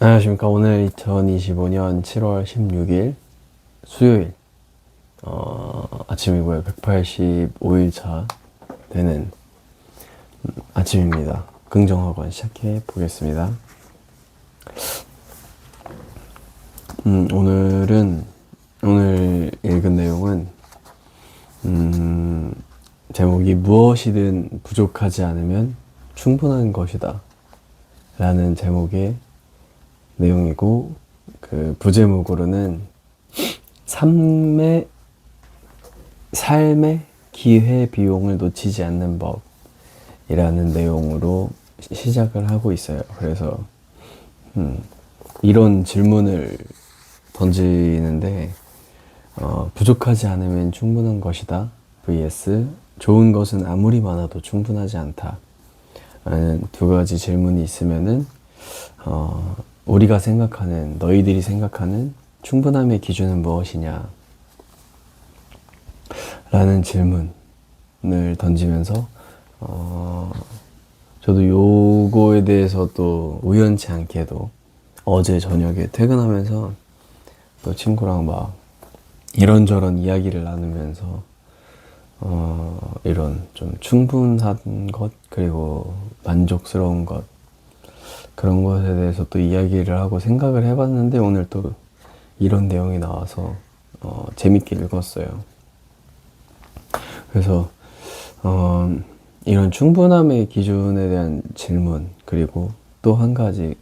안녕하십니까. 오늘 2025년 7월 16일 수요일 아침이고요. 185일차 되는 아침입니다. 긍정학원 시작해 보겠습니다. 오늘 읽은 내용은 제목이 무엇이든 부족하지 않으면 충분한 것이다 라는 제목의 내용이고, 그 부제목으로는 삶의 기회 비용을 놓치지 않는 법이라는 내용으로 시작을 하고 있어요. 그래서 이런 질문을 던지는데, 부족하지 않으면 충분한 것이다 vs 좋은 것은 아무리 많아도 충분하지 않다 라는 두 가지 질문이 있으면은 우리가 생각하는, 너희들이 생각하는 충분함의 기준은 무엇이냐 라는 질문을 던지면서 저도 요거에 대해서 또 우연치 않게도 어제 저녁에 퇴근하면서 또 친구랑 막 이런저런 이야기를 나누면서 이런 좀 충분한 것, 그리고 만족스러운 것, 그런 것에 대해서 또 이야기를 하고 생각을 해봤는데, 오늘 또 이런 내용이 나와서 재밌게 읽었어요. 그래서 이런 충분함의 기준에 대한 질문, 그리고 또 한 가지,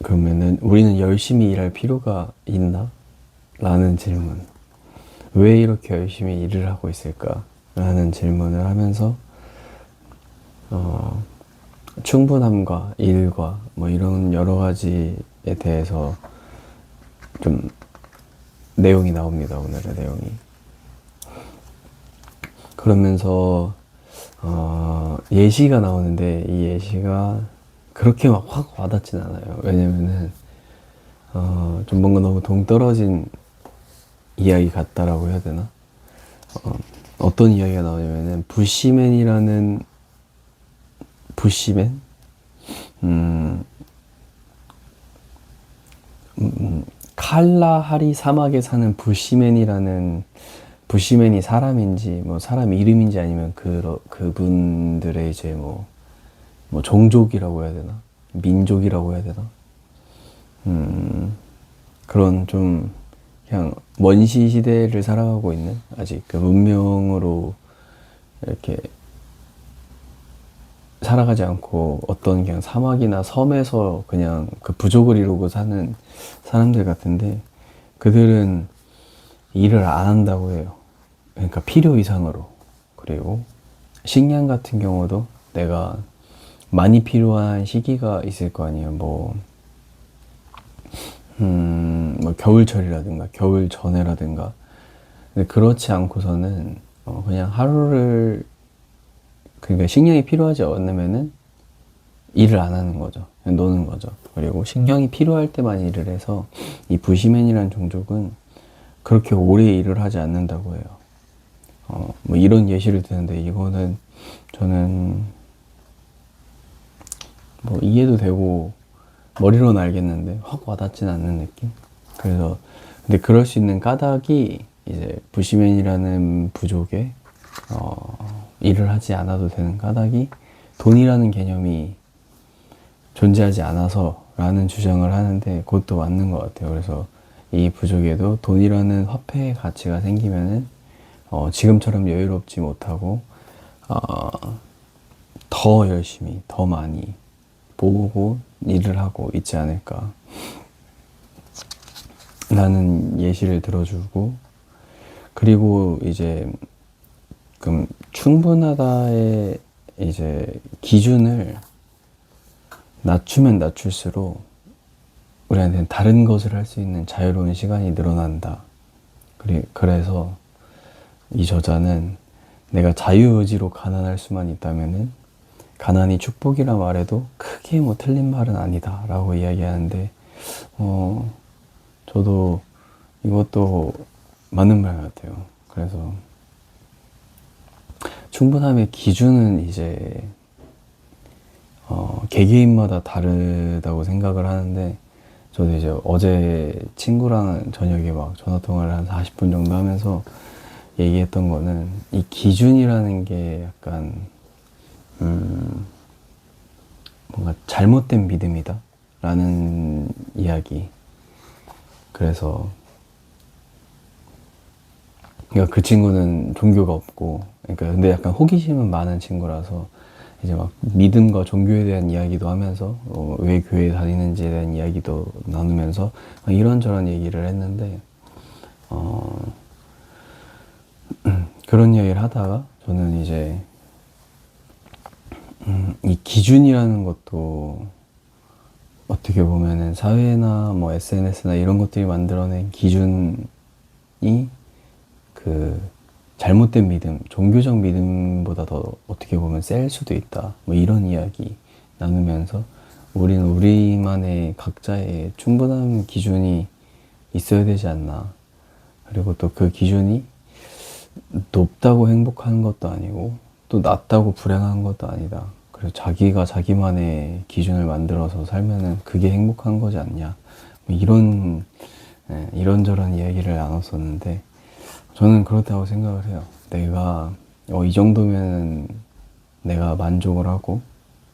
그러면은 우리는 열심히 일할 필요가 있나? 라는 질문. 왜 이렇게 열심히 일을 하고 있을까? 라는 질문을 하면서 충분함과 일과 뭐 이런 여러 가지에 대해서 좀 내용이 나옵니다. 오늘의 내용이. 그러면서 예시가 나오는데, 이 예시가 그렇게 막 확 와닿진 않아요. 왜냐면은 좀 뭔가 너무 동떨어진 이야기 같다라고 해야 되나? 어떤 이야기가 나오냐면은 부시맨? 칼라하리 사막에 사는 부시맨이 사람인지, 뭐 사람 이름인지, 아니면 그분들의 이제 뭐 종족이라고 해야 되나? 민족이라고 해야 되나? 그런 좀 그냥 원시 시대를 살아가고 있는, 아직 그 문명으로 이렇게 살아가지 않고 어떤 그냥 사막이나 섬에서 그냥 그 부족을 이루고 사는 사람들 같은데, 그들은 일을 안 한다고 해요. 그러니까 필요 이상으로. 그리고 식량 같은 경우도 내가 많이 필요한 시기가 있을 거 아니에요. 뭐 겨울철이라든가 겨울 전에라든가. 근데 그렇지 않고서는 그냥 하루를, 그러니까 식량이 필요하지 않으면은 일을 안 하는 거죠. 그냥 노는 거죠. 그리고 식량이 필요할 때만 일을 해서, 이 부시맨이라는 종족은 그렇게 오래 일을 하지 않는다고 해요. 뭐 이런 예시를 드는데, 이거는 저는 뭐 이해도 되고 머리로는 알겠는데 확 와닿진 않는 느낌? 그래서 근데 그럴 수 있는 까닭이, 이제 부시맨이라는 부족의 일을 하지 않아도 되는 까닭이 돈이라는 개념이 존재하지 않아서 라는 주장을 하는데, 그것도 맞는 것 같아요. 그래서 이 부족에도 돈이라는 화폐의 가치가 생기면은 지금처럼 여유롭지 못하고 더 열심히, 더 많이 모으고 일을 하고 있지 않을까 라는 예시를 들어주고, 그리고 이제 그럼 충분하다의 이제 기준을 낮추면 낮출수록 우리한테는 다른 것을 할 수 있는 자유로운 시간이 늘어난다. 그래서 이 저자는 내가 자유의지로 가난할 수만 있다면은 가난이 축복이라 말해도 크게 뭐 틀린 말은 아니다 라고 이야기하는데, 저도 이것도 맞는 말 같아요. 그래서 충분함의 기준은 이제 개개인마다 다르다고 생각을 하는데, 저도 이제 어제 친구랑 저녁에 막 전화통화를 한 40분 정도 하면서 얘기했던 거는, 이 기준이라는 게 약간 뭔가 잘못된 믿음이다 라는 이야기. 그래서 그러니까 그 친구는 종교가 없고, 그러니까 근데 약간 호기심은 많은 친구라서 이제 막 믿음과 종교에 대한 이야기도 하면서 왜 교회에 다니는지에 대한 이야기도 나누면서 이런저런 얘기를 했는데, 그런 이야기를 하다가 저는 이제 이 기준이라는 것도 어떻게 보면은 사회나 뭐 SNS나 이런 것들이 만들어낸 기준이 그 잘못된 믿음, 종교적 믿음보다 더 어떻게 보면 셀 수도 있다. 뭐 이런 이야기 나누면서 우리는 우리만의 각자의 충분한 기준이 있어야 되지 않나. 그리고 또 그 기준이 높다고 행복한 것도 아니고 또 낮다고 불행한 것도 아니다. 그래서 자기가 자기만의 기준을 만들어서 살면은 그게 행복한 거지 않냐. 뭐 이런 이런저런 이야기를 나눴었는데, 저는 그렇다고 생각을 해요. 내가 이 정도면 내가 만족을 하고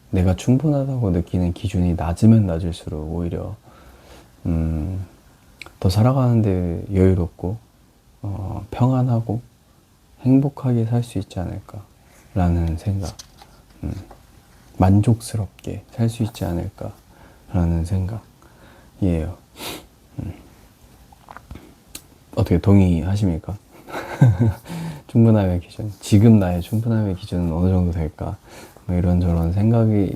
내가 충분하다고 느끼는 기준이 낮으면 낮을수록 오히려 더 살아가는데 여유롭고 평안하고 행복하게 살 수 있지 않을까라는 생각, 만족스럽게 살 수 있지 않을까라는 생각이에요. 어떻게 동의하십니까? 충분함의 기준, 지금 나의 충분함의 기준은 어느 정도 될까? 뭐 이런저런 생각이,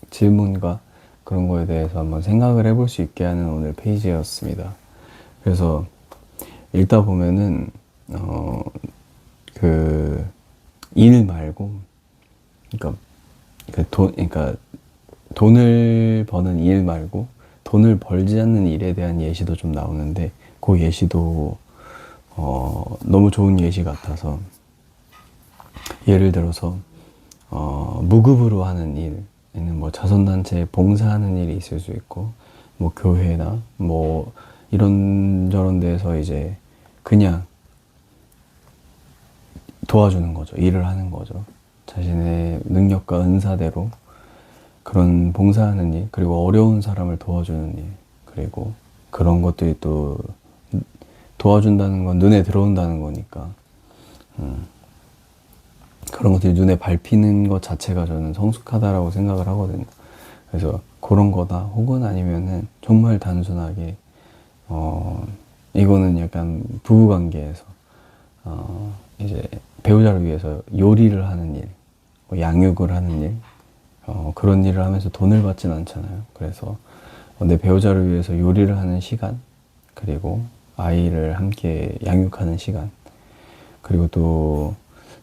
질문과 그런 거에 대해서 한번 생각을 해볼 수 있게 하는 오늘 페이지였습니다. 그래서 읽다 보면은 그 일 말고, 그러니까 돈을 버는 일 말고 돈을 벌지 않는 일에 대한 예시도 좀 나오는데, 그 예시도 너무 좋은 예시 같아서, 예를 들어서 무급으로 하는 일에는 뭐 자선단체에 봉사하는 일이 있을 수 있고, 뭐 교회나 뭐 이런저런 데서 이제 그냥 도와주는 거죠. 일을 하는 거죠. 자신의 능력과 은사대로 그런 봉사하는 일, 그리고 어려운 사람을 도와주는 일, 그리고 그런 것들이 또 도와준다는 건 눈에 들어온다는 거니까 그런 것들이 눈에 밟히는 것 자체가 저는 성숙하다라고 생각을 하거든요. 그래서 그런 거다, 혹은 아니면은 정말 단순하게 이거는 약간 부부관계에서 이제 배우자를 위해서 요리를 하는 일, 뭐 양육을 하는 일, 그런 일을 하면서 돈을 받진 않잖아요. 그래서 내 배우자를 위해서 요리를 하는 시간, 그리고 아이를 함께 양육하는 시간, 그리고 또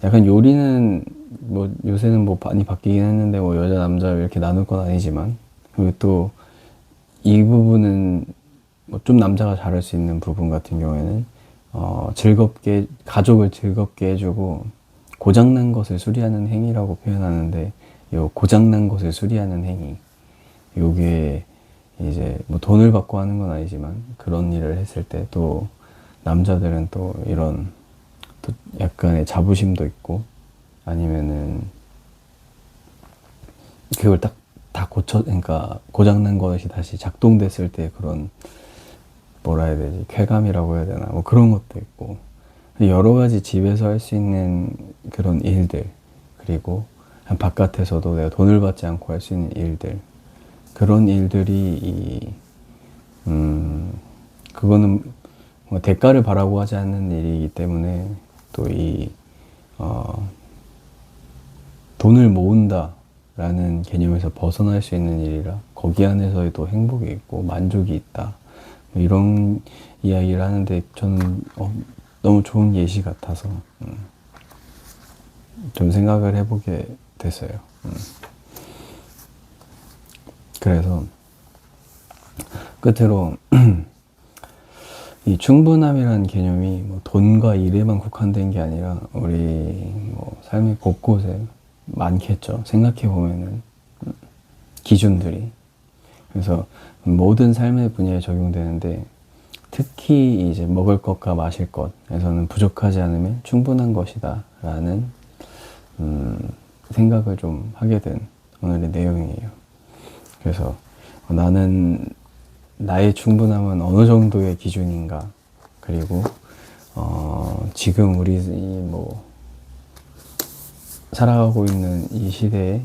약간 요리는 뭐 요새는 뭐 많이 바뀌긴 했는데 뭐 여자 남자 이렇게 나눌 건 아니지만, 그리고 또 이 부분은 뭐 좀 남자가 잘할 수 있는 부분 같은 경우에는 즐겁게, 가족을 즐겁게 해주고 고장난 것을 수리하는 행위라고 표현하는데, 요 고장난 것을 수리하는 행위, 요게 이제 뭐 돈을 받고 하는 건 아니지만 그런 일을 했을 때 또 남자들은 또 이런 또 약간의 자부심도 있고, 아니면은 그걸 딱 다 그러니까 고장난 것이 다시 작동됐을 때 그런, 뭐라 해야 되지, 쾌감이라고 해야 되나, 뭐 그런 것도 있고, 여러 가지 집에서 할 수 있는 그런 일들, 그리고 바깥에서도 내가 돈을 받지 않고 할 수 있는 일들, 그런 일들이 그거는 뭐 대가를 바라고 하지 않는 일이기 때문에, 또 돈을 모은다 라는 개념에서 벗어날 수 있는 일이라 거기 안에서의 또 행복이 있고 만족이 있다, 뭐 이런 이야기를 하는데, 저는 너무 좋은 예시 같아서 좀 생각을 해보게 됐어요. 그래서 끝으로 이 충분함이라는 개념이 뭐 돈과 일에만 국한된 게 아니라 우리 뭐 삶의 곳곳에 많겠죠. 생각해 보면은 기준들이. 그래서 모든 삶의 분야에 적용되는데 특히 이제 먹을 것과 마실 것에서는 부족하지 않으면 충분한 것이다 라는 생각을 좀 하게 된 오늘의 내용이에요. 그래서 나는 나의 충분함은 어느 정도의 기준인가, 그리고 지금 우리 뭐 살아가고 있는 이 시대에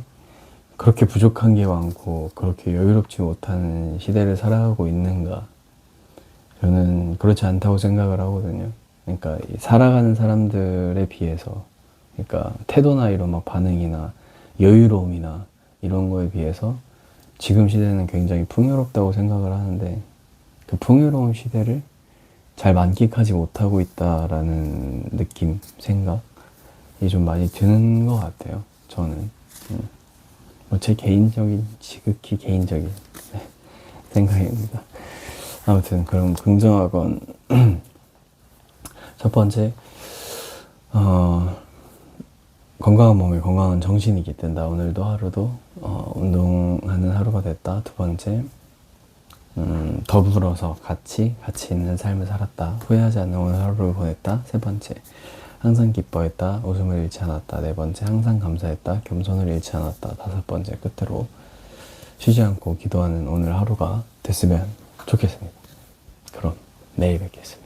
그렇게 부족한 게 많고 그렇게 여유롭지 못한 시대를 살아가고 있는가? 저는 그렇지 않다고 생각을 하거든요. 그러니까 살아가는 사람들에 비해서, 그러니까 태도나 이런 막 반응이나 여유로움이나 이런 거에 비해서 지금 시대는 굉장히 풍요롭다고 생각을 하는데, 그 풍요로운 시대를 잘 만끽하지 못하고 있다라는 느낌, 생각이 좀 많이 드는 것 같아요. 저는 뭐 제 개인적인, 지극히 개인적인 생각입니다. 아무튼 그럼 긍정학원 첫 번째, 건강한 몸이 건강한 정신이기 된다. 오늘도 하루도 운동하는 하루가 됐다. 두 번째, 더불어서 같이 있는 삶을 살았다. 후회하지 않는 오늘 하루를 보냈다. 세 번째, 항상 기뻐했다. 웃음을 잃지 않았다. 네 번째, 항상 감사했다. 겸손을 잃지 않았다. 다섯 번째, 끝으로 쉬지 않고 기도하는 오늘 하루가 됐으면 좋겠습니다. 그럼 내일 뵙겠습니다.